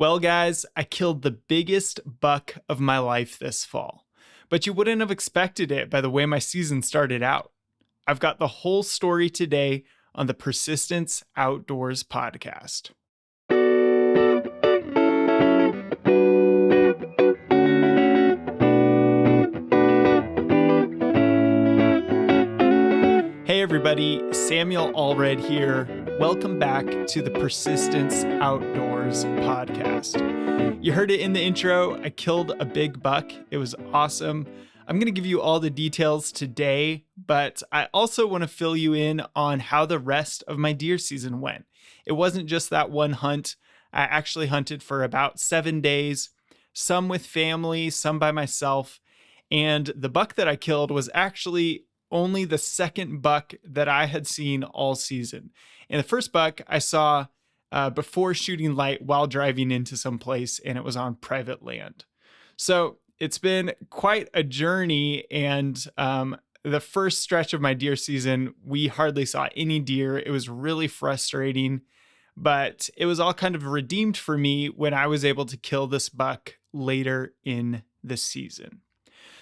Well, guys, I killed the biggest buck of my life this fall, but you wouldn't have expected it by the way my season started out. I've got the whole story today on the Persistence Outdoors podcast. Hey everybody, Samuel Allred here. Welcome back to the Persistence Outdoors podcast. You heard it in the intro, I killed a big buck. It was awesome. I'm going to give you all the details today, but I also want to fill you in on how the rest of my deer season went. It wasn't just that one hunt. I actually hunted for about 7 days, some with family, some by myself, and the buck that I killed was actually only the second buck that I had seen all season. And the first buck I saw before shooting light while driving into some place, and it was on private land. So it's been quite a journey, and the first stretch of my deer season, we hardly saw any deer. It was really frustrating, but it was all kind of redeemed for me when I was able to kill this buck later in the season.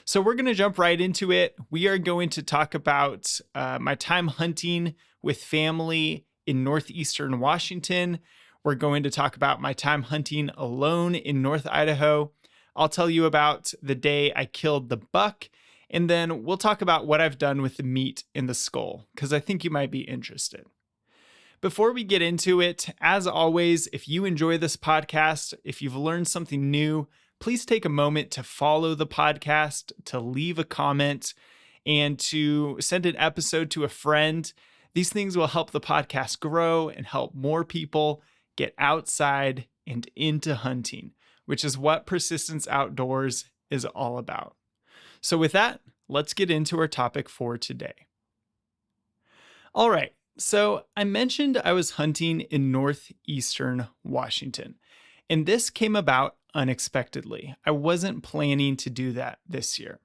So we're going to jump right into it. We are going to talk about my time hunting with family in northeastern Washington. We're going to talk about my time hunting alone in North Idaho. I'll tell you about the day I killed the buck, and then we'll talk about what I've done with the meat in the skull, because I think you might be interested. Before we get into it, as always, if you enjoy this podcast, if you've learned something new, please take a moment to follow the podcast, to leave a comment, and to send an episode to a friend. These things will help the podcast grow and help more people get outside and into hunting, which is what Persistence Outdoors is all about. So with that, let's get into our topic for today. All right, so I mentioned I was hunting in northeastern Washington, and this came about unexpectedly. I wasn't planning to do that this year.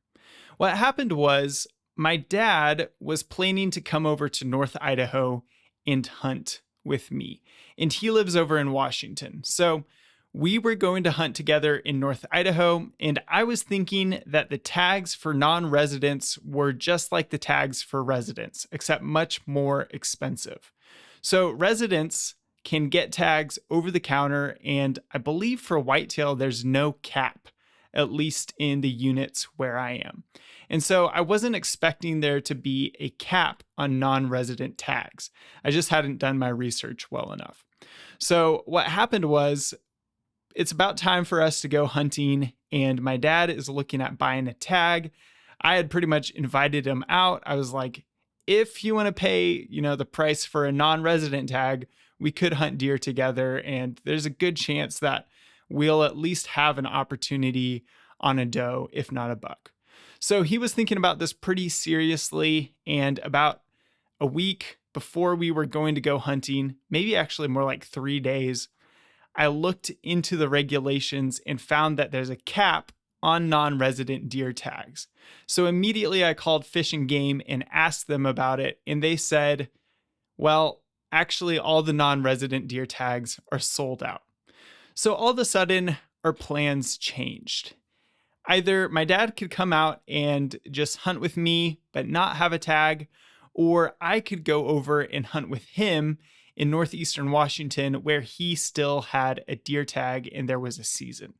What happened was my dad was planning to come over to North Idaho and hunt with me, and he lives over in Washington. So we were going to hunt together in North Idaho, and I was thinking that the tags for non-residents were just like the tags for residents, except much more expensive. So residents can get tags over the counter, and I believe for whitetail there's no cap, at least in the units where I am. And so I wasn't expecting there to be a cap on non-resident tags. I just hadn't done my research well enough. So what happened was, it's about time for us to go hunting, and my dad is looking at buying a tag. I had pretty much invited him out. I was like, if you want to pay, the price for a non-resident tag, we could hunt deer together, and there's a good chance that we'll at least have an opportunity on a doe, if not a buck. So he was thinking about this pretty seriously, and about a week before we were going to go hunting, maybe actually more like 3 days, I looked into the regulations and found that there's a cap on non-resident deer tags. So immediately I called Fish and Game and asked them about it, and they said, well, actually, all the non-resident deer tags are sold out. So all of a sudden, our plans changed. Either my dad could come out and just hunt with me, but not have a tag, or I could go over and hunt with him in northeastern Washington, where he still had a deer tag and there was a season.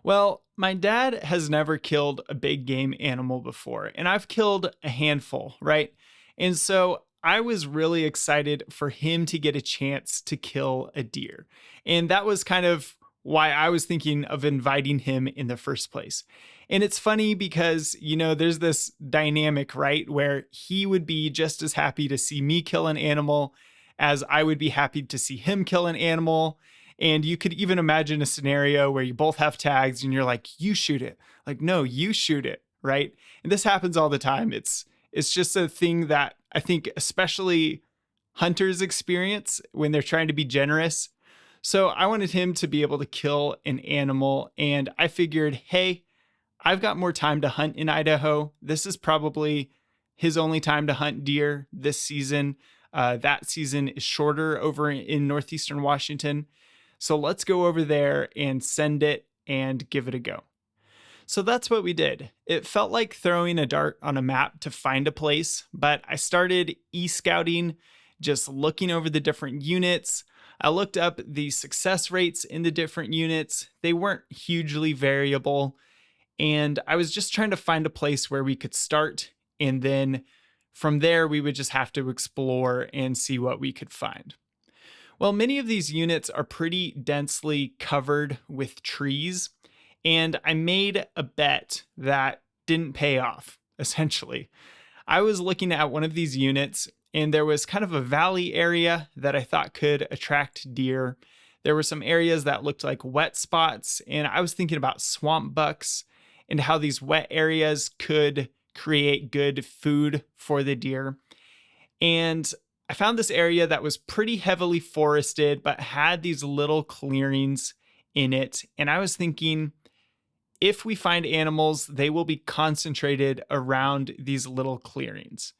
Well, my dad has never killed a big game animal before, and I've killed a handful, right? And so I was really excited for him to get a chance to kill a deer. And that was kind of why I was thinking of inviting him in the first place. And it's funny because, there's this dynamic, right, where he would be just as happy to see me kill an animal as I would be happy to see him kill an animal. And you could even imagine a scenario where you both have tags and you're like, you shoot it. Like, no, you shoot it, right? And this happens all the time. It's just a thing that I think especially hunters experience when they're trying to be generous. So I wanted him to be able to kill an animal, and I figured, hey, I've got more time to hunt in Idaho. This is probably his only time to hunt deer this season. That season is shorter over in northeastern Washington. So let's go over there and send it and give it a go. So that's what we did. It felt like throwing a dart on a map to find a place, but I started e-scouting, just looking over the different units. I looked up the success rates in the different units. They weren't hugely variable, and I was just trying to find a place where we could start, and then from there we would just have to explore and see what we could find. Well, many of these units are pretty densely covered with trees, and I made a bet that didn't pay off, essentially. I was looking at one of these units, and there was kind of a valley area that I thought could attract deer. There were some areas that looked like wet spots, and I was thinking about swamp bucks and how these wet areas could create good food for the deer. And I found this area that was pretty heavily forested, but had these little clearings in it. And I was thinking, if we find animals, they will be concentrated around these little clearings.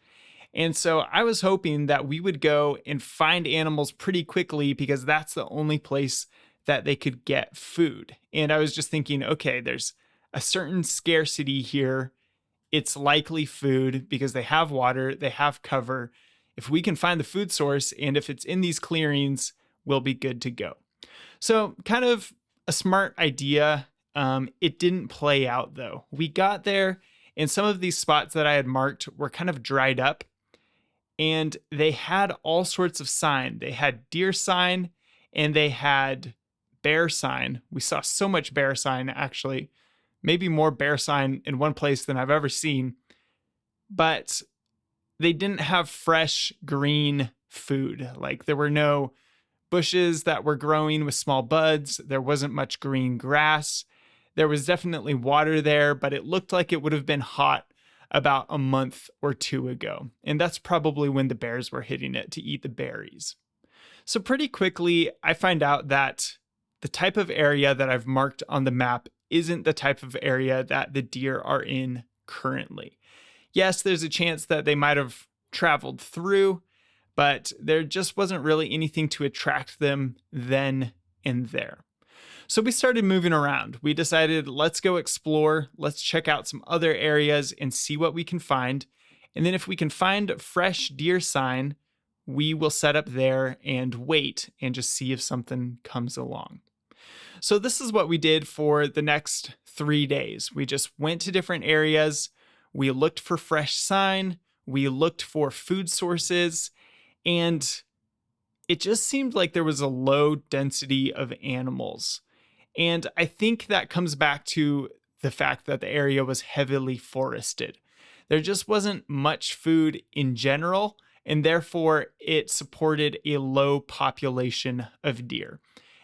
And so I was hoping that we would go and find animals pretty quickly because that's the only place that they could get food. And I was just thinking, okay, there's a certain scarcity here. It's likely food because they have water, they have cover. If we can find the food source and if it's in these clearings, we'll be good to go. So kind of a smart idea. It didn't play out though. We got there and some of these spots that I had marked were kind of dried up and they had all sorts of sign. They had deer sign and they had bear sign. We saw so much bear sign actually, maybe more bear sign in one place than I've ever seen, but they didn't have fresh green food. Like there were no bushes that were growing with small buds. There wasn't much green grass. There was definitely water there, but it looked like it would have been hot about a month or two ago. And that's probably when the bears were hitting it to eat the berries. So pretty quickly, I find out that the type of area that I've marked on the map isn't the type of area that the deer are in currently. Yes, there's a chance that they might have traveled through, but there just wasn't really anything to attract them then and there. So we started moving around. We decided, let's go explore. Let's check out some other areas and see what we can find. And then if we can find fresh deer sign, we will set up there and wait and just see if something comes along. So this is what we did for the next 3 days. We just went to different areas. We looked for fresh sign. We looked for food sources. And it just seemed like there was a low density of animals. And I think that comes back to the fact that the area was heavily forested. There just wasn't much food in general, and therefore it supported a low population of deer.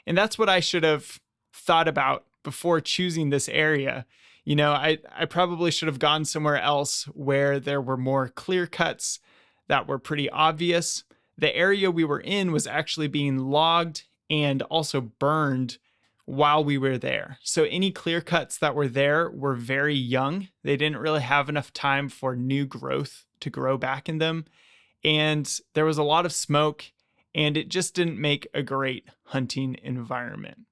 And that's what I should have thought about before choosing this area. You know, I probably should have gone somewhere else where there were more clear cuts that were pretty obvious. The area we were in was actually being logged and also burned while we were there. So any clear cuts that were there were very young. They didn't really have enough time for new growth to grow back in them. And there was a lot of smoke, and it just didn't make a great hunting environment.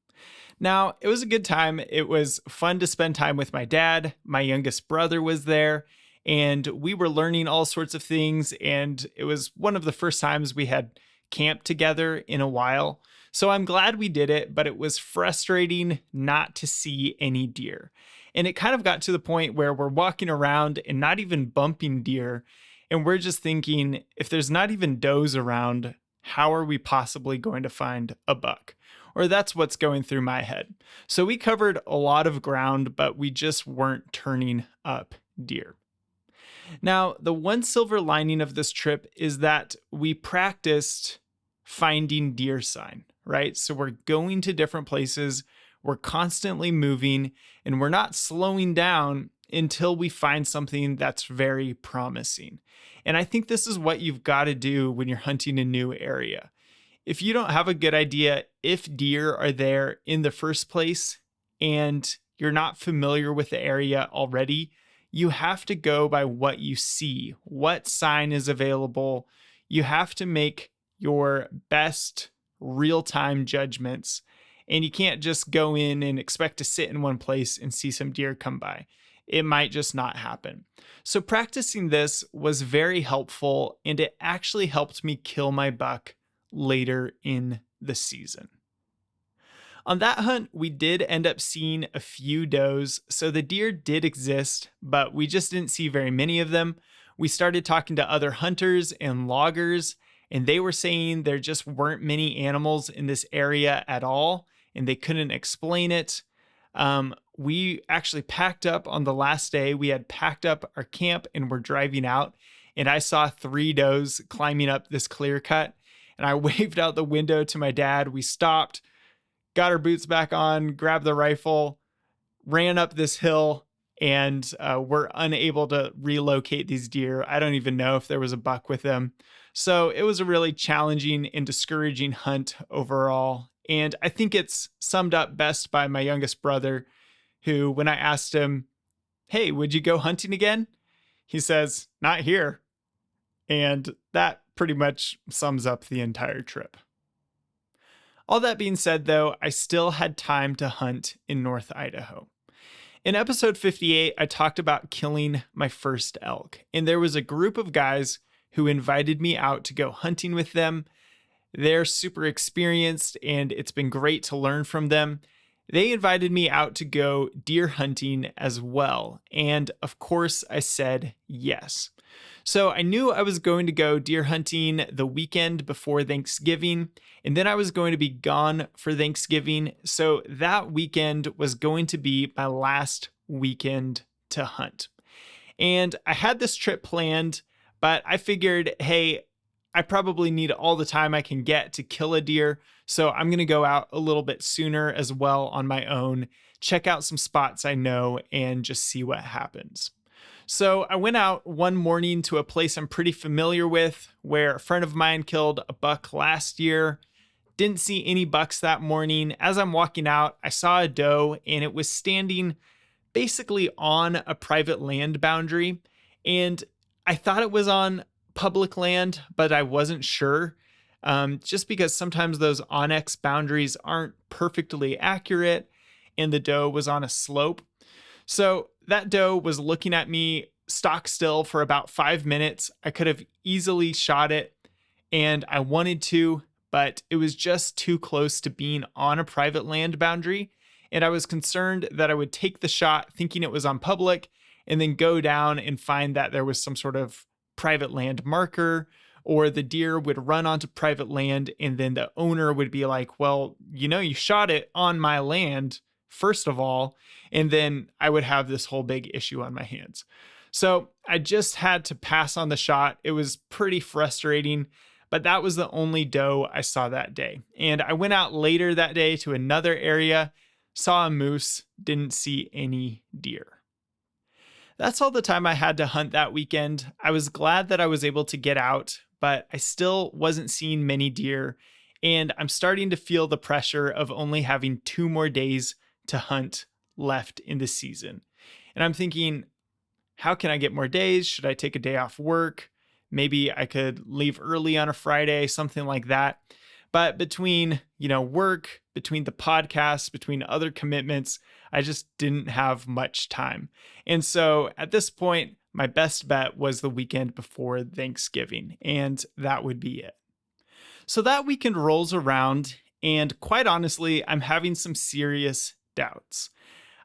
Now, it was a good time. It was fun to spend time with my dad. My youngest brother was there, and we were learning all sorts of things. And it was one of the first times we had camped together in a while. So I'm glad we did it, but it was frustrating not to see any deer. And it kind of got to the point where we're walking around and not even bumping deer. And we're just thinking, if there's not even does around, how are we possibly going to find a buck? Or that's what's going through my head. So we covered a lot of ground, but we just weren't turning up deer. Now, the one silver lining of this trip is that we practiced finding deer sign, right? So we're going to different places, we're constantly moving, and we're not slowing down until we find something that's very promising. And I think this is what you've got to do when you're hunting a new area. If you don't have a good idea if deer are there in the first place and you're not familiar with the area already, you have to go by what you see, what sign is available. You have to make your best real-time judgments And you can't just go in and expect to sit in one place and see some deer come by. It might just not happen. So practicing this was very helpful, and it actually helped me kill my buck later in the season. On that hunt, we did end up seeing a few does, so the deer did exist, but we just didn't see very many of them. We started talking to other hunters and loggers, and they were saying there just weren't many animals in this area at all, and they couldn't explain it. We actually packed up on the last day. We had packed up our camp and we're driving out, and I saw 3 does climbing up this clear cut, and I waved out the window to my dad. We stopped, got our boots back on, grabbed the rifle, ran up this hill, and were unable to relocate these deer. I don't even know if there was a buck with them. So it was a really challenging and discouraging hunt overall. And I think it's summed up best by my youngest brother, who, when I asked him, "Hey, would you go hunting again?" he says, "Not here." And that pretty much sums up the entire trip. All that being said, though, I still had time to hunt in North Idaho. In episode 58, I talked about killing my first elk, and there was a group of guys who invited me out to go hunting with them. They're super experienced, and it's been great to learn from them. They invited me out to go deer hunting as well, and of course, I said yes. So I knew I was going to go deer hunting the weekend before Thanksgiving, and then I was going to be gone for Thanksgiving. So that weekend was going to be my last weekend to hunt. And I had this trip planned, but I figured, hey, I probably need all the time I can get to kill a deer. So I'm going to go out a little bit sooner as well on my own, check out some spots I know, and just see what happens. So I went out one morning to a place I'm pretty familiar with, where a friend of mine killed a buck last year. Didn't see any bucks that morning. As I'm walking out, I saw a doe, and it was standing basically on a private land boundary. And I thought it was on public land, but I wasn't sure. Just because sometimes those onX boundaries aren't perfectly accurate, and the doe was on a slope. So that doe was looking at me stock still for about 5 minutes. I could have easily shot it, and I wanted to, but it was just too close to being on a private land boundary. And I was concerned that I would take the shot thinking it was on public and then go down and find that there was some sort of private land marker, or the deer would run onto private land, and then the owner would be like, "Well, you shot it on my land, first of all," and then I would have this whole big issue on my hands. So I just had to pass on the shot. It was pretty frustrating, but that was the only doe I saw that day. And I went out later that day to another area, saw a moose, didn't see any deer. That's all the time I had to hunt that weekend. I was glad that I was able to get out, but I still wasn't seeing many deer, and I'm starting to feel the pressure of only having 2 more days to hunt left in the season. And I'm thinking, how can I get more days? Should I take a day off work? Maybe I could leave early on a Friday, something like that. But between, work, between the podcast, between other commitments, I just didn't have much time. And so at this point, my best bet was the weekend before Thanksgiving, and that would be it. So that weekend rolls around, and quite honestly, I'm having some serious doubts.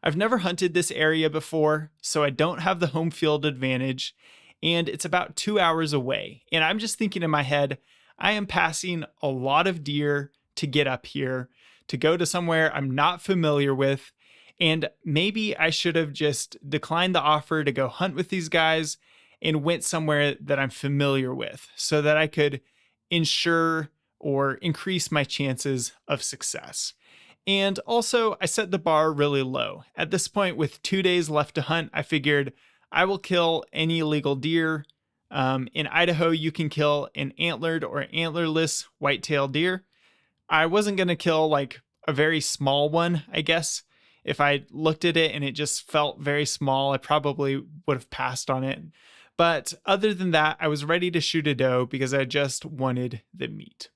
I've never hunted this area before, so I don't have the home field advantage, and it's about 2 hours away. And I'm just thinking in my head, I am passing a lot of deer to get up here, to go to somewhere I'm not familiar with, and maybe I should have just declined the offer to go hunt with these guys and went somewhere that I'm familiar with so that I could ensure or increase my chances of success. And also, I set the bar really low. At this point, with 2 days left to hunt, I figured I will kill any legal deer. In Idaho, you can kill an antlered or antlerless whitetail deer. I wasn't going to kill like a very small one, I guess. If I looked at it and it just felt very small, I probably would have passed on it. But other than that, I was ready to shoot a doe because I just wanted the meat.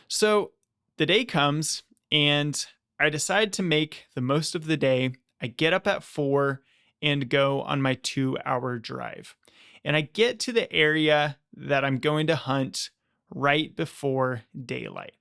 So the day comes, and I decide to make the most of the day. I get up at 4 and go on my 2-hour drive. And I get to the area that I'm going to hunt right before daylight.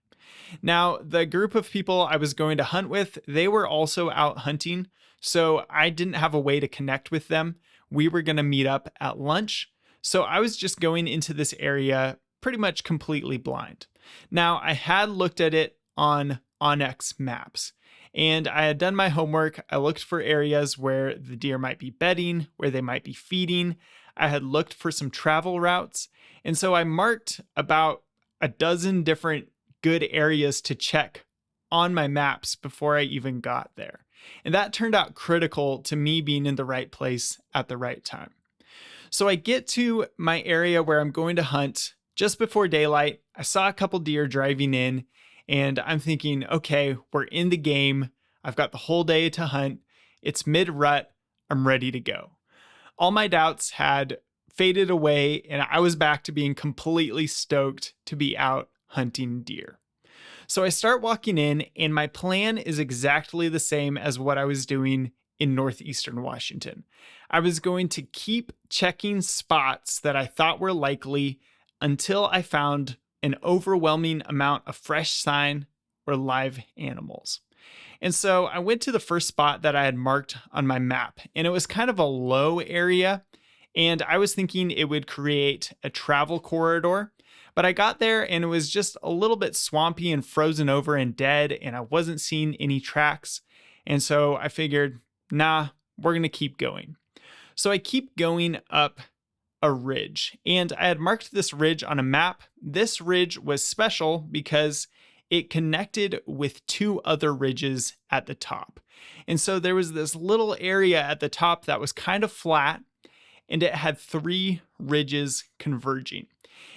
Now, the group of people I was going to hunt with, they were also out hunting, so I didn't have a way to connect with them. We were going to meet up at lunch, so I was just going into this area pretty much completely blind. Now, I had looked at it on Onyx maps, and I had done my homework. I looked for areas where the deer might be bedding, where they might be feeding. I had looked for some travel routes, and so I marked about a dozen different good areas to check on my maps before I even got there. And that turned out critical to me being in the right place at the right time. So I get to my area where I'm going to hunt just before daylight. I saw a couple deer driving in, and I'm thinking, okay, we're in the game. I've got the whole day to hunt. It's mid-rut. I'm ready to go. All my doubts had faded away, and I was back to being completely stoked to be out hunting deer. So I start walking in, and my plan is exactly the same as what I was doing in northeastern Washington. I was going to keep checking spots that I thought were likely until I found an overwhelming amount of fresh sign or live animals. And so I went to the first spot that I had marked on my map, and it was kind of a low area, and I was thinking it would create a travel corridor. But I got there and it was just a little bit swampy and frozen over and dead, and I wasn't seeing any tracks. And so I figured, nah, we're going to keep going. So I keep going up a ridge, and I had marked this ridge on a map. This ridge was special because it connected with 2 other ridges at the top. And so there was this little area at the top that was kind of flat, and it had 3 ridges converging.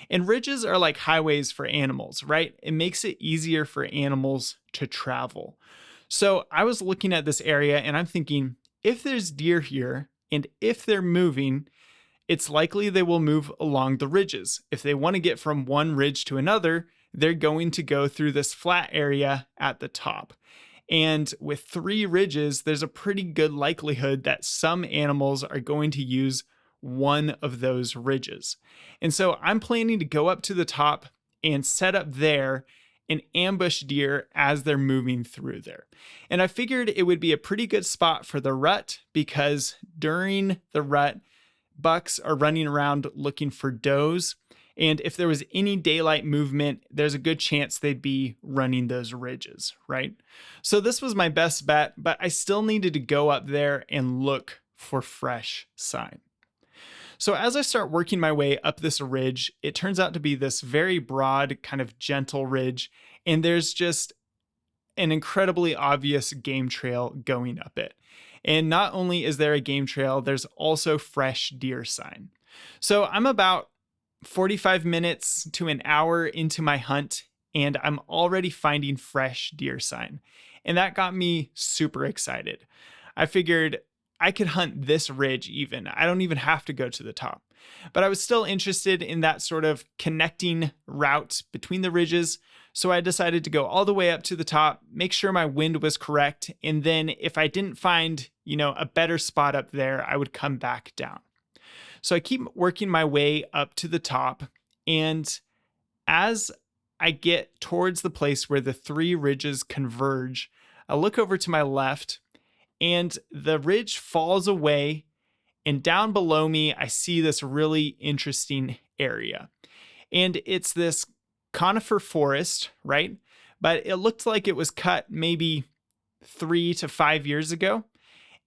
And ridges are like highways for animals, right? It makes it easier for animals to travel. So I was looking at this area and I'm thinking, if there's deer here and if they're moving, it's likely they will move along the ridges. If they want to get from one ridge to another, they're going to go through this flat area at the top. And with 3 ridges, there's a pretty good likelihood that some animals are going to use one of those ridges. And so I'm planning to go up to the top and set up there and ambush deer as they're moving through there. And I figured it would be a pretty good spot for the rut because during the rut, bucks are running around looking for does. And if there was any daylight movement, there's a good chance they'd be running those ridges, right? So this was my best bet, but I still needed to go up there and look for fresh sign. So as I start working my way up this ridge, it turns out to be this very broad, kind of gentle ridge, and there's just an incredibly obvious game trail going up it. And not only is there a game trail, there's also fresh deer sign. So I'm about 45 minutes to an hour into my hunt, and I'm already finding fresh deer sign. And that got me super excited. I figured I could hunt this ridge even. I don't even have to go to the top. But I was still interested in that sort of connecting route between the ridges. So I decided to go all the way up to the top, make sure my wind was correct. And then if I didn't find, a better spot up there, I would come back down. So I keep working my way up to the top. And as I get towards the place where the 3 ridges converge, I look over to my left, and the ridge falls away, and down below me, I see this really interesting area. And it's this conifer forest, right? But it looked like it was cut maybe 3 to 5 years ago.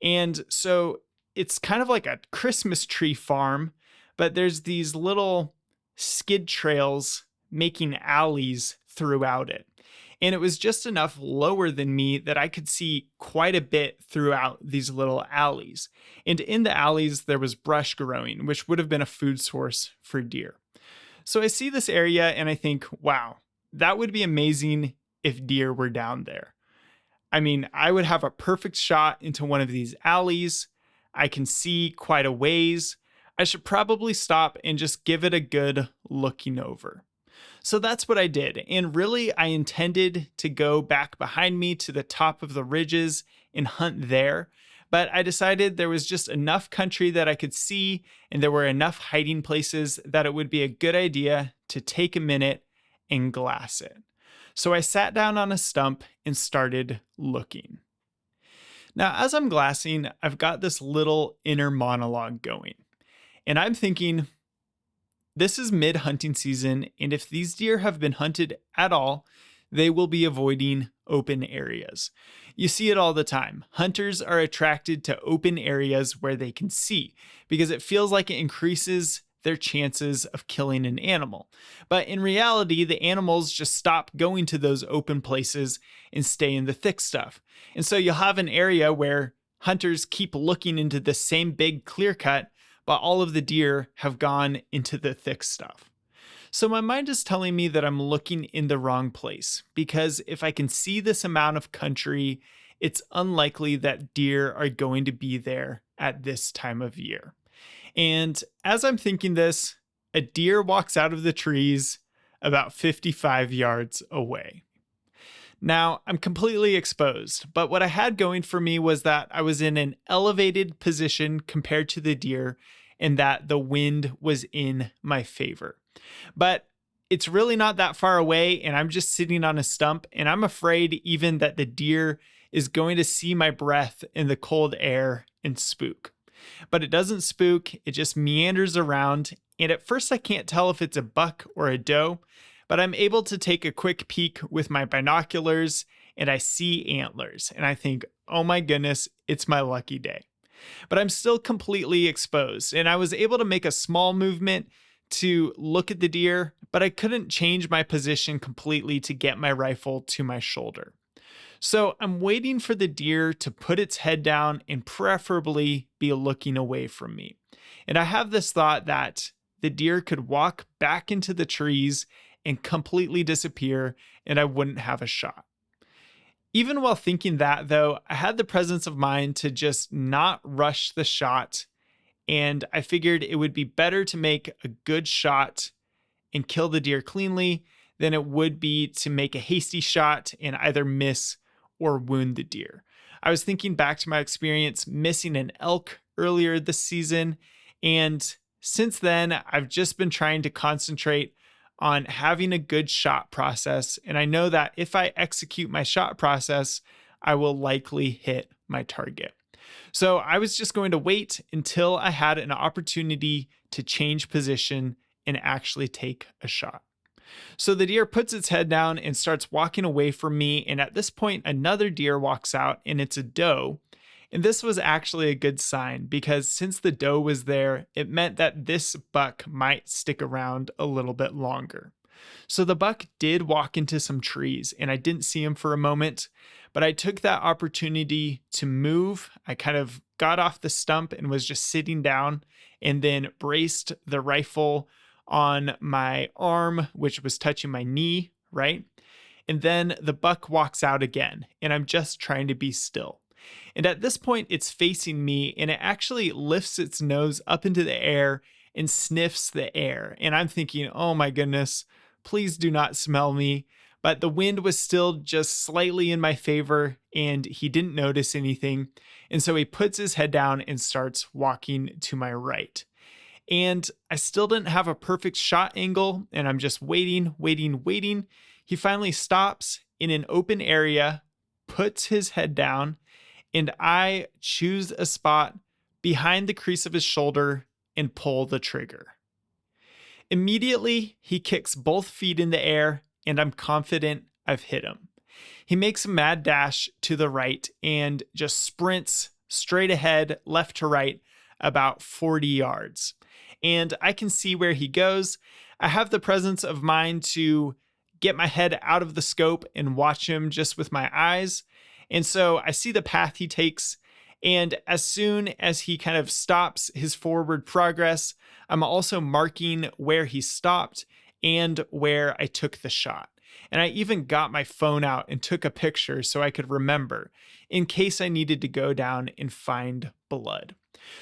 And so it's kind of like a Christmas tree farm, but there's these little skid trails making alleys throughout it. And it was just enough lower than me that I could see quite a bit throughout these little alleys. And in the alleys, there was brush growing, which would have been a food source for deer. So I see this area and I think, wow, that would be amazing if deer were down there. I mean, I would have a perfect shot into one of these alleys. I can see quite a ways. I should probably stop and just give it a good looking over. So that's what I did. And really, I intended to go back behind me to the top of the ridges and hunt there. But I decided there was just enough country that I could see, and there were enough hiding places that it would be a good idea to take a minute and glass it. So I sat down on a stump and started looking. Now, as I'm glassing, I've got this little inner monologue going. And I'm thinking, this is mid-hunting season, and if these deer have been hunted at all, they will be avoiding open areas. You see it all the time. Hunters are attracted to open areas where they can see because it feels like it increases their chances of killing an animal. But in reality, the animals just stop going to those open places and stay in the thick stuff. And so you'll have an area where hunters keep looking into the same big clear cut, but all of the deer have gone into the thick stuff. So my mind is telling me that I'm looking in the wrong place, because if I can see this amount of country, it's unlikely that deer are going to be there at this time of year. And as I'm thinking this, a deer walks out of the trees about 55 yards away. Now, I'm completely exposed, but what I had going for me was that I was in an elevated position compared to the deer and that the wind was in my favor. But it's really not that far away, and I'm just sitting on a stump, and I'm afraid even that the deer is going to see my breath in the cold air and spook. But it doesn't spook, it just meanders around, and at first I can't tell if it's a buck or a doe, but I'm able to take a quick peek with my binoculars, and I see antlers, and I think, oh my goodness, it's my lucky day. But I'm still completely exposed, and I was able to make a small movement to look at the deer, but I couldn't change my position completely to get my rifle to my shoulder. So I'm waiting for the deer to put its head down and preferably be looking away from me. And I have this thought that the deer could walk back into the trees and completely disappear, and I wouldn't have a shot. Even while thinking that, though, I had the presence of mind to just not rush the shot, and I figured it would be better to make a good shot and kill the deer cleanly than it would be to make a hasty shot and either miss or wound the deer. I was thinking back to my experience missing an elk earlier this season, and since then, I've just been trying to concentrate on having a good shot process, and I know that if I execute my shot process, I will likely hit my target. So I was just going to wait until I had an opportunity to change position and actually take a shot. So the deer puts its head down and starts walking away from me, and at this point another deer walks out, and it's a doe. And this was actually a good sign, because since the doe was there, it meant that this buck might stick around a little bit longer. So the buck did walk into some trees, and I didn't see him for a moment, but I took that opportunity to move. I kind of got off the stump and was just sitting down, and then braced the rifle on my arm, which was touching my knee, right? And then the buck walks out again, and I'm just trying to be still. And at this point, it's facing me, and it actually lifts its nose up into the air and sniffs the air. And I'm thinking, oh my goodness, please do not smell me. But the wind was still just slightly in my favor, and he didn't notice anything. And so he puts his head down and starts walking to my right. And I still didn't have a perfect shot angle, and I'm just waiting. He finally stops in an open area, puts his head down, and I choose a spot behind the crease of his shoulder and pull the trigger. Immediately, he kicks both feet in the air, and I'm confident I've hit him. He makes a mad dash to the right and just sprints straight ahead, left to right, about 40 yards. And I can see where he goes. I have the presence of mind to get my head out of the scope and watch him just with my eyes. And so I see the path he takes, and as soon as he kind of stops his forward progress, I'm also marking where he stopped and where I took the shot. And I even got my phone out and took a picture so I could remember in case I needed to go down and find blood.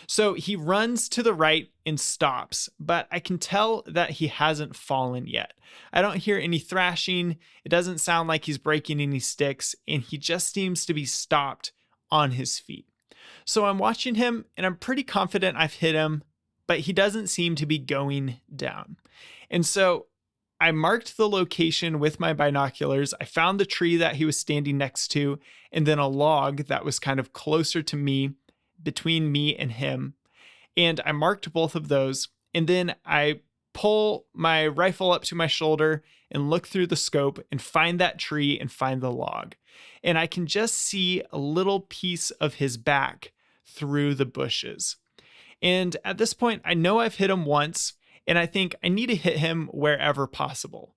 So he runs to the right and stops, but I can tell that he hasn't fallen yet. I don't hear any thrashing. It doesn't sound like he's breaking any sticks, and he just seems to be stopped on his feet. So I'm watching him and I'm pretty confident I've hit him, but he doesn't seem to be going down. And so I marked the location with my binoculars. I found the tree that he was standing next to, and then a log that was kind of closer to me, between me and him. And I marked both of those. And then I pull my rifle up to my shoulder and look through the scope and find that tree and find the log. And I can just see a little piece of his back through the bushes. And at this point, I know I've hit him once, and I think I need to hit him wherever possible.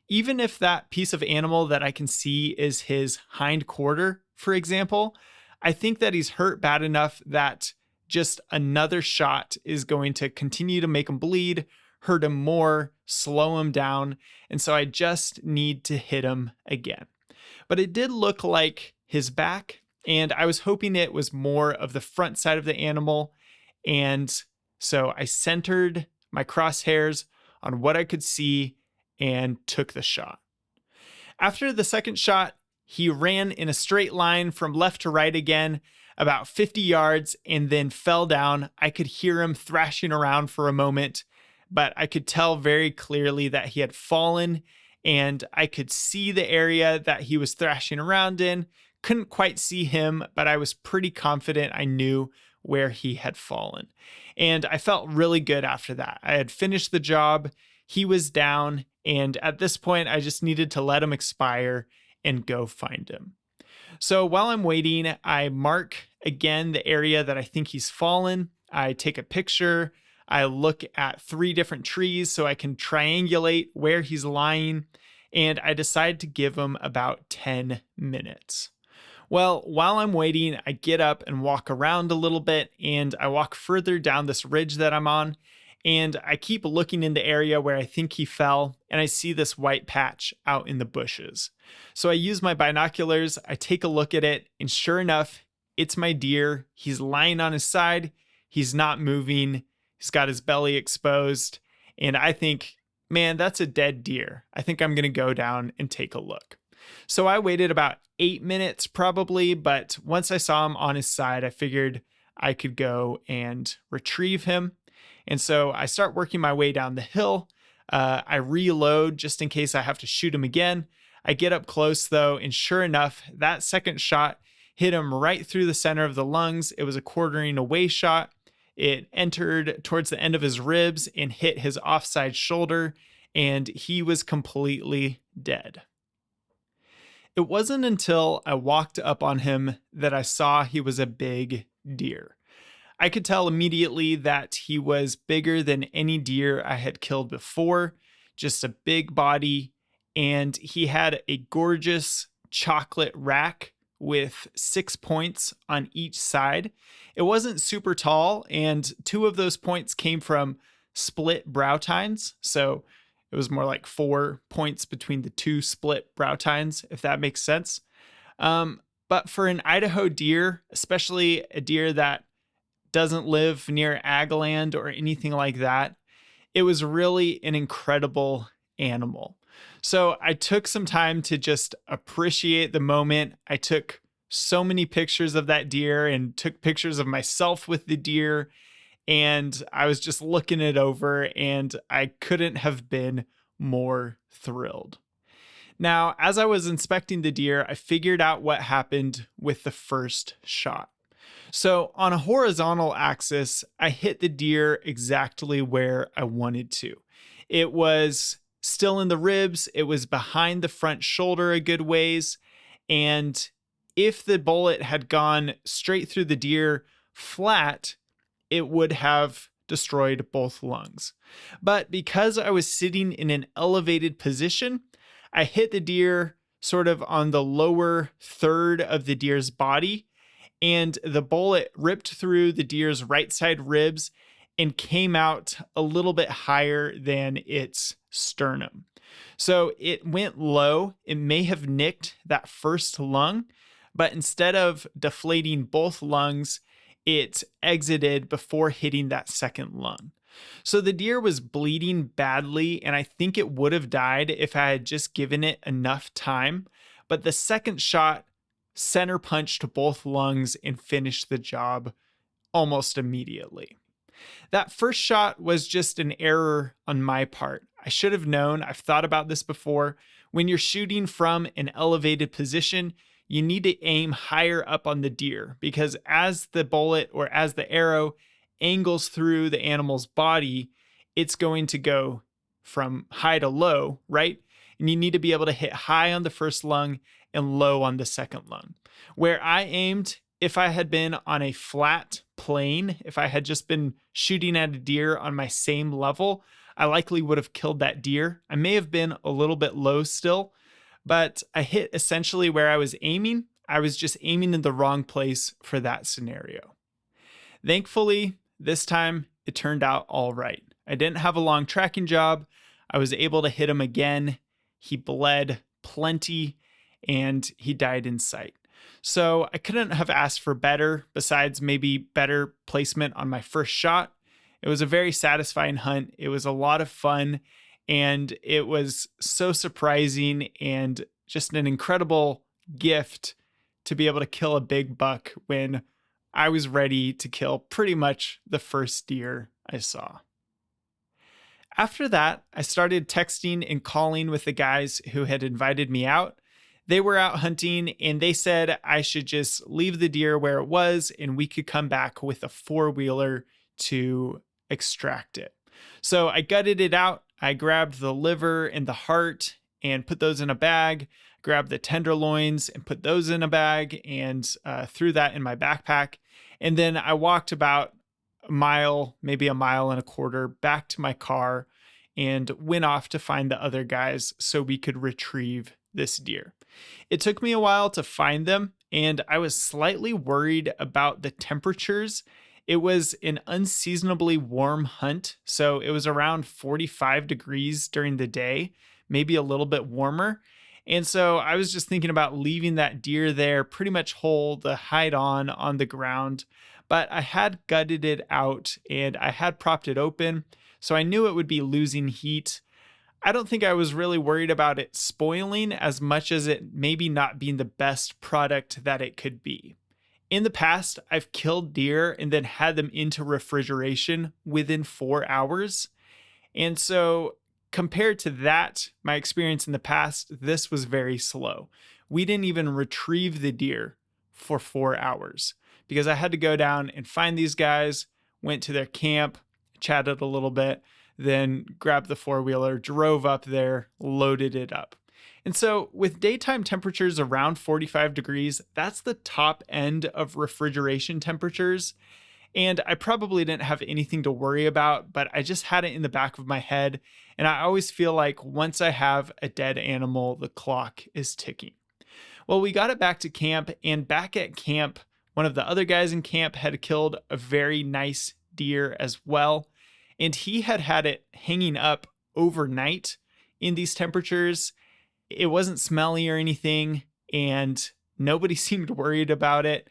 Even if that piece of animal that I can see is his hind quarter, for example, I think that he's hurt bad enough that just another shot is going to continue to make him bleed, hurt him more, slow him down. And so I just need to hit him again. But it did look like his back, and I was hoping it was more of the front side of the animal. And so I centered my crosshairs on what I could see and took the shot. After the second shot, he ran in a straight line from left to right again, about 50 yards, and then fell down. I could hear him thrashing around for a moment, but I could tell very clearly that he had fallen, and I could see the area that he was thrashing around in. Couldn't quite see him, but I was pretty confident I knew where he had fallen. And I felt really good after that. I had finished the job, he was down, and at this point, I just needed to let him expire and go find him. So while I'm waiting, I mark again the area that I think he's fallen. I take a picture. I look at 3 different trees so I can triangulate where he's lying, and I decide to give him about 10 minutes. Well, while I'm waiting, I get up and walk around a little bit, and I walk further down this ridge that I'm on, and I keep looking in the area where I think he fell, and I see this white patch out in the bushes. So I use my binoculars, I take a look at it, and sure enough, it's my deer. He's lying on his side, he's not moving, he's got his belly exposed, and I think, man, that's a dead deer. I think I'm gonna go down and take a look. So I waited about 8 minutes probably, but once I saw him on his side, I figured I could go and retrieve him. And so I start working my way down the hill. I reload just in case I have to shoot him again. I get up close though, and sure enough, that second shot hit him right through the center of the lungs. It was a quartering away shot. It entered towards the end of his ribs and hit his offside shoulder, and he was completely dead. It wasn't until I walked up on him that I saw he was a big deer. I could tell immediately that he was bigger than any deer I had killed before, just a big body, and he had a gorgeous chocolate rack with 6 points on each side. It wasn't super tall, and 2 of those points came from split brow tines, so it was more like 4 points between the 2 split brow tines, if that makes sense. But for an Idaho deer, especially a deer that doesn't live near ag land or anything like that, it was really an incredible animal. So I took some time to just appreciate the moment. I took so many pictures of that deer and took pictures of myself with the deer. And I was just looking it over, and I couldn't have been more thrilled. Now, as I was inspecting the deer, I figured out what happened with the first shot. So on a horizontal axis, I hit the deer exactly where I wanted to. It was still in the ribs. It was behind the front shoulder a good ways. And if the bullet had gone straight through the deer flat, it would have destroyed both lungs. But because I was sitting in an elevated position, I hit the deer sort of on the lower third of the deer's body, and the bullet ripped through the deer's right side ribs and came out a little bit higher than its sternum. So it went low. It may have nicked that first lung, but instead of deflating both lungs, it exited before hitting that second lung. So the deer was bleeding badly, and I think it would have died if I had just given it enough time. But the second shot center punched both lungs and finished the job almost immediately. That first shot was just an error on my part. I should have known. I've thought about this before. When you're shooting from an elevated position, you need to aim higher up on the deer, because as the bullet or as the arrow angles through the animal's body, it's going to go from high to low, right? And you need to be able to hit high on the first lung and low on the second lung. Where I aimed, if I had been on a flat plane, if I had just been shooting at a deer on my same level, I likely would have killed that deer. I may have been a little bit low still, but I hit essentially where I was aiming. I was just aiming in the wrong place for that scenario. Thankfully, this time it turned out all right. I didn't have a long tracking job. I was able to hit him again. He bled plenty and he died in sight. So I couldn't have asked for better, besides maybe better placement on my first shot. It was a very satisfying hunt. It was a lot of fun, and it was so surprising and just an incredible gift to be able to kill a big buck when I was ready to kill pretty much the first deer I saw. After that, I started texting and calling with the guys who had invited me out. They were out hunting and they said I should just leave the deer where it was and we could come back with a four-wheeler to extract it. So I gutted it out. I grabbed the liver and the heart and put those in a bag, grabbed the tenderloins and put those in a bag, and threw that in my backpack. And then I walked about a mile, maybe a mile and a quarter, back to my car and went off to find the other guys so we could retrieve this deer. It took me a while to find them, and I was slightly worried about the temperatures. It was an unseasonably warm hunt, so it was around 45 degrees during the day, maybe a little bit warmer. And so I was just thinking about leaving that deer there pretty much whole, the hide on the ground. But I had gutted it out and I had propped it open, so I knew it would be losing heat. I don't think I was really worried about it spoiling as much as it maybe not being the best product that it could be. In the past, I've killed deer and then had them into refrigeration within 4 hours. And so compared to that, my experience in the past, this was very slow. We didn't even retrieve the deer for 4 hours because I had to go down and find these guys, went to their camp, chatted a little bit, then grabbed the four-wheeler, drove up there, loaded it up. And so with daytime temperatures around 45 degrees, that's the top end of refrigeration temperatures. And I probably didn't have anything to worry about, but I just had it in the back of my head. And I always feel like once I have a dead animal, the clock is ticking. Well, we got it back to camp, and back at camp, one of the other guys in camp had killed a very nice deer as well. And he had had it hanging up overnight in these temperatures. It wasn't smelly or anything, and nobody seemed worried about it.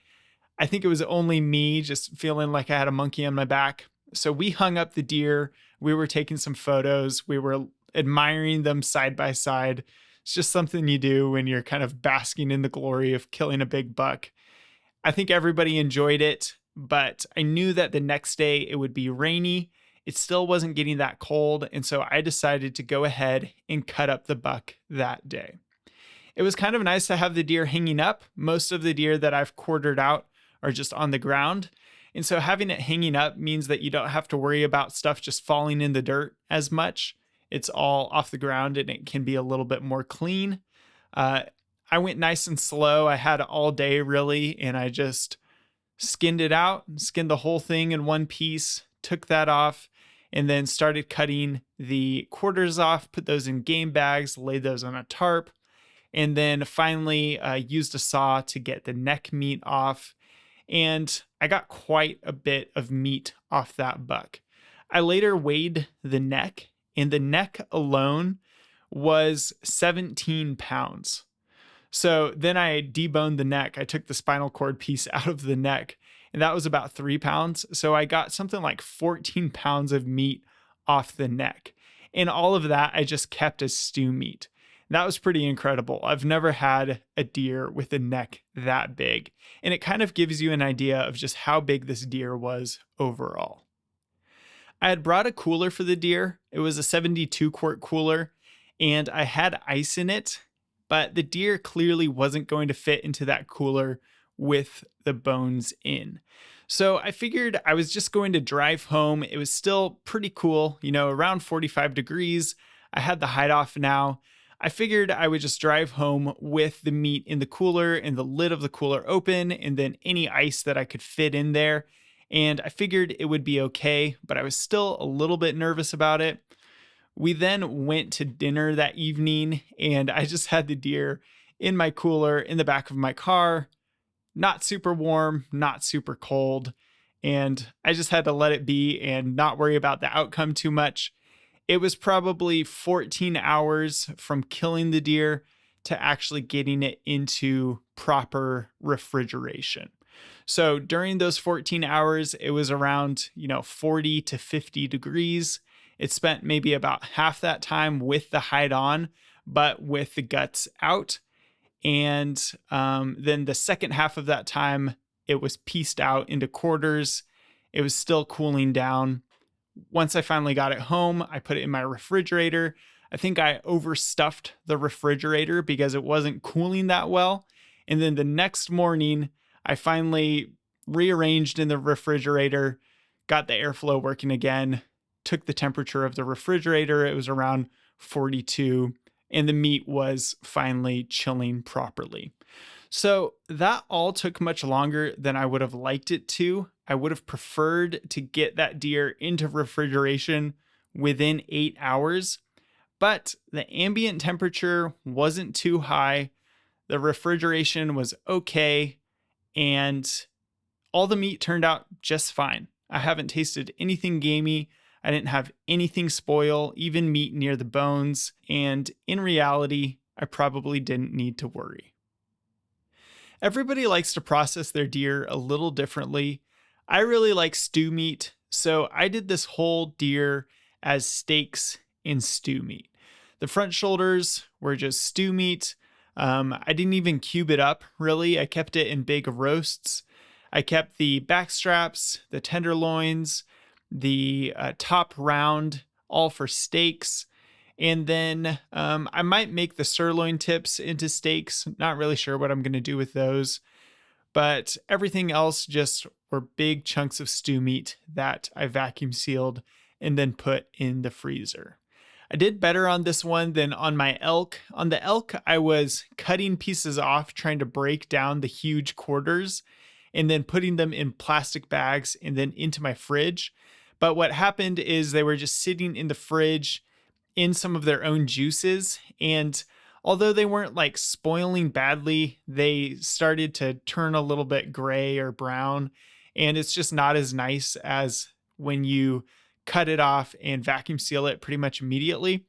I think it was only me just feeling like I had a monkey on my back. So we hung up the deer. We were taking some photos. We were admiring them side by side. It's just something you do when you're kind of basking in the glory of killing a big buck. I think everybody enjoyed it, but I knew that the next day it would be rainy. It still wasn't getting that cold, and so I decided to go ahead and cut up the buck that day. It was kind of nice to have the deer hanging up. Most of the deer that I've quartered out are just on the ground, and so having it hanging up means that you don't have to worry about stuff just falling in the dirt as much. It's all off the ground, and it can be a little bit more clean. I went nice and slow. I had all day, really, and I just skinned it out, skinned the whole thing in one piece, took that off, and then started cutting the quarters off, put those in game bags, laid those on a tarp, and then finally used a saw to get the neck meat off. And I got quite a bit of meat off that buck. I later weighed the neck, and the neck alone was 17 pounds. So then I deboned the neck. I took the spinal cord piece out of the neck, and that was about 3 pounds. So I got something like 14 pounds of meat off the neck. And all of that I just kept as stew meat. That was pretty incredible. I've never had a deer with a neck that big. And it kind of gives you an idea of just how big this deer was overall. I had brought a cooler for the deer. It was a 72 quart cooler, and I had ice in it, but the deer clearly wasn't going to fit into that cooler with the bones in. So I figured I was just going to drive home. It was still pretty cool, around 45 degrees. I had the hide off now. I figured I would just drive home with the meat in the cooler and the lid of the cooler open, and then any ice that I could fit in there. And I figured it would be okay, but I was still a little bit nervous about it. We then went to dinner that evening, and I just had the deer in my cooler in the back of my car. Not super warm, not super cold. And I just had to let it be and not worry about the outcome too much. It was probably 14 hours from killing the deer to actually getting it into proper refrigeration. So during those 14 hours, it was around, 40 to 50 degrees. It spent maybe about half that time with the hide on, but with the guts out. And then the second half of that time, it was pieced out into quarters. It was still cooling down. Once I finally got it home, I put it in my refrigerator. I think I overstuffed the refrigerator because it wasn't cooling that well. And then the next morning, I finally rearranged in the refrigerator, got the airflow working again, took the temperature of the refrigerator. It was around 42, and the meat was finally chilling properly. So that all took much longer than I would have liked it to. I would have preferred to get that deer into refrigeration within 8 hours, but the ambient temperature wasn't too high. The refrigeration was okay, and all the meat turned out just fine. I haven't tasted anything gamey. I didn't have anything spoil, even meat near the bones. And in reality, I probably didn't need to worry. Everybody likes to process their deer a little differently. I really like stew meat, so I did this whole deer as steaks and stew meat. The front shoulders were just stew meat. I didn't even cube it up, really. I kept it in big roasts. I kept the back straps, the tenderloins, the top round, all for steaks. And then I might make the sirloin tips into steaks. Not really sure what I'm going to do with those. But everything else just were big chunks of stew meat that I vacuum sealed and then put in the freezer. I did better on this one than on my elk. On the elk, I was cutting pieces off, trying to break down the huge quarters and then putting them in plastic bags and then into my fridge. But what happened is they were just sitting in the fridge in some of their own juices. And although they weren't like spoiling badly, they started to turn a little bit gray or brown. And it's just not as nice as when you cut it off and vacuum seal it pretty much immediately.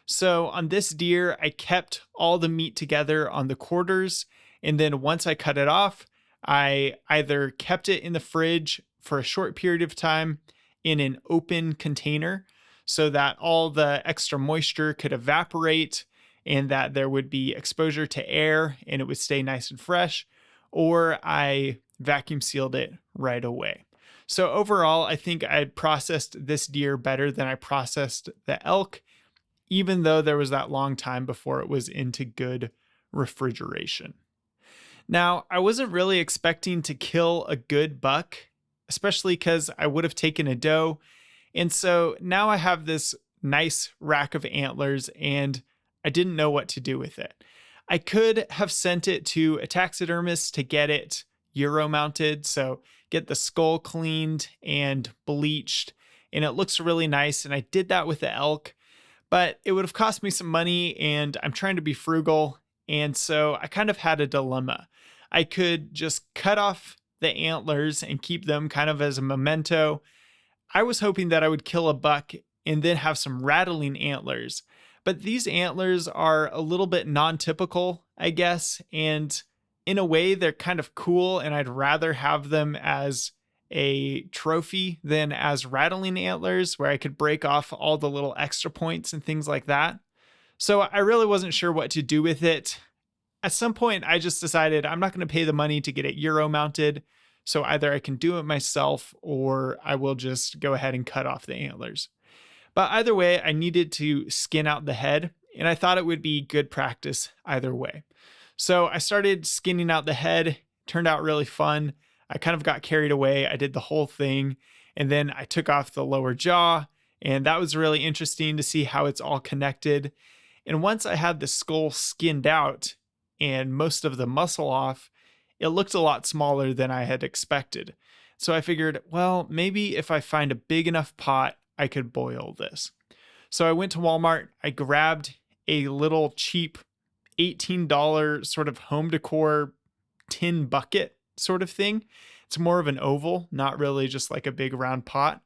So on this deer, I kept all the meat together on the quarters. And then once I cut it off, I either kept it in the fridge for a short period of time in an open container so that all the extra moisture could evaporate and that there would be exposure to air and it would stay nice and fresh, or I vacuum sealed it right away. So overall, I think I processed this deer better than I processed the elk, even though there was that long time before it was into good refrigeration. Now, I wasn't really expecting to kill a good buck, especially because I would have taken a doe. And so now I have this nice rack of antlers and I didn't know what to do with it. I could have sent it to a taxidermist to get it Euro mounted, so get the skull cleaned and bleached, and it looks really nice. And I did that with the elk, but it would have cost me some money and I'm trying to be frugal. And so I kind of had a dilemma. I could just cut off the antlers and keep them kind of as a memento. I was hoping that I would kill a buck and then have some rattling antlers, But these antlers are a little bit non-typical, I guess, and in a way they're kind of cool, and I'd rather have them as a trophy than as rattling antlers where I could break off all the little extra points and things like that. So I really wasn't sure what to do with it. At some point, I just decided I'm not going to pay the money to get it Euro mounted. So either I can do it myself or I will just go ahead and cut off the antlers. But either way, I needed to skin out the head, and I thought it would be good practice either way. So I started skinning out the head, turned out really fun. I kind of got carried away. I did the whole thing, and then I took off the lower jaw, and that was really interesting to see how it's all connected. And once I had the skull skinned out and most of the muscle off, it looked a lot smaller than I had expected. So I figured, well, maybe if I find a big enough pot, I could boil this. So I went to Walmart, I grabbed a little cheap $18 sort of home decor tin bucket sort of thing. It's more of an oval, not really just like a big round pot.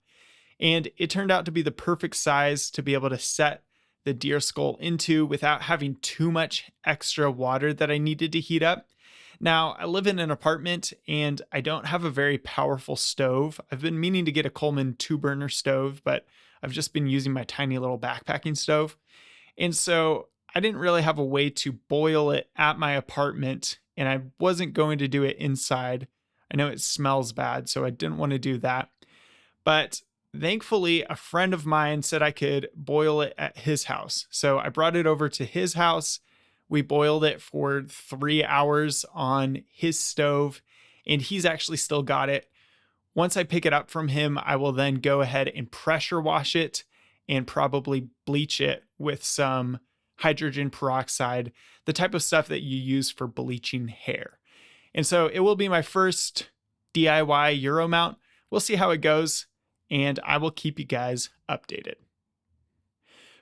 And it turned out to be the perfect size to be able to set the deer skull into without having too much extra water that I needed to heat up. Now, I live in an apartment and I don't have a very powerful stove. I've been meaning to get a Coleman 2-burner stove, but I've just been using my tiny little backpacking stove. And so I didn't really have a way to boil it at my apartment, and I wasn't going to do it inside. I know it smells bad, so I didn't want to do that. But thankfully, a friend of mine said I could boil it at his house. So I brought it over to his house. We boiled it for 3 hours on his stove, and he's actually still got it. Once I pick it up from him, I will then go ahead and pressure wash it and probably bleach it with some hydrogen peroxide, the type of stuff that you use for bleaching hair. And so it will be my first DIY Euro mount. We'll see how it goes, and I will keep you guys updated.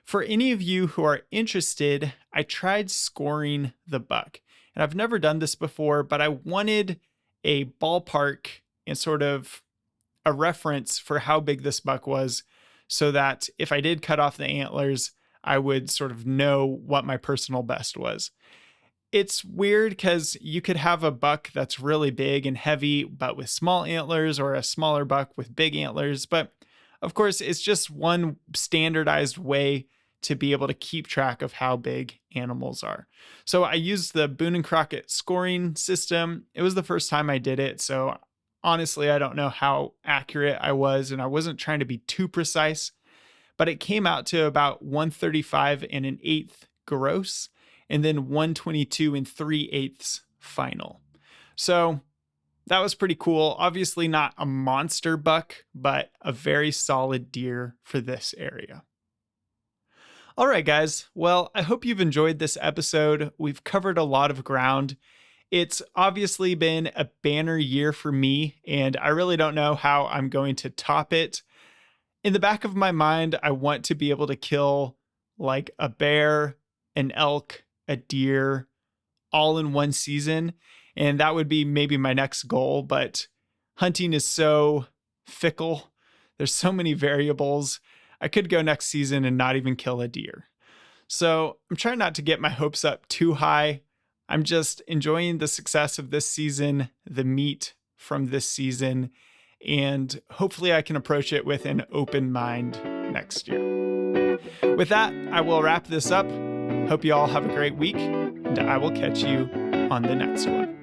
For any of you who are interested, I tried scoring the buck. And I've never done this before, but I wanted a ballpark and sort of a reference for how big this buck was so that if I did cut off the antlers, I would sort of know what my personal best was. It's weird because you could have a buck that's really big and heavy, but with small antlers, or a smaller buck with big antlers. But of course, it's just one standardized way to be able to keep track of how big animals are. So I used the Boone and Crockett scoring system. It was the first time I did it, so honestly, I don't know how accurate I was, and I wasn't trying to be too precise, but it came out to about 135 and an eighth gross, and then 122 and 3/8 final. So that was pretty cool. Obviously not a monster buck, but a very solid deer for this area. All right, guys. Well, I hope you've enjoyed this episode. We've covered a lot of ground. It's obviously been a banner year for me, and I really don't know how I'm going to top it. In the back of my mind, I want to be able to kill like a bear, an elk, a deer, all in one season. And that would be maybe my next goal, but hunting is so fickle. There's so many variables. I could go next season and not even kill a deer. So I'm trying not to get my hopes up too high. I'm just enjoying the success of this season, the meat from this season, and hopefully I can approach it with an open mind next year. With that, I will wrap this up. Hope you all have a great week, and I will catch you on the next one.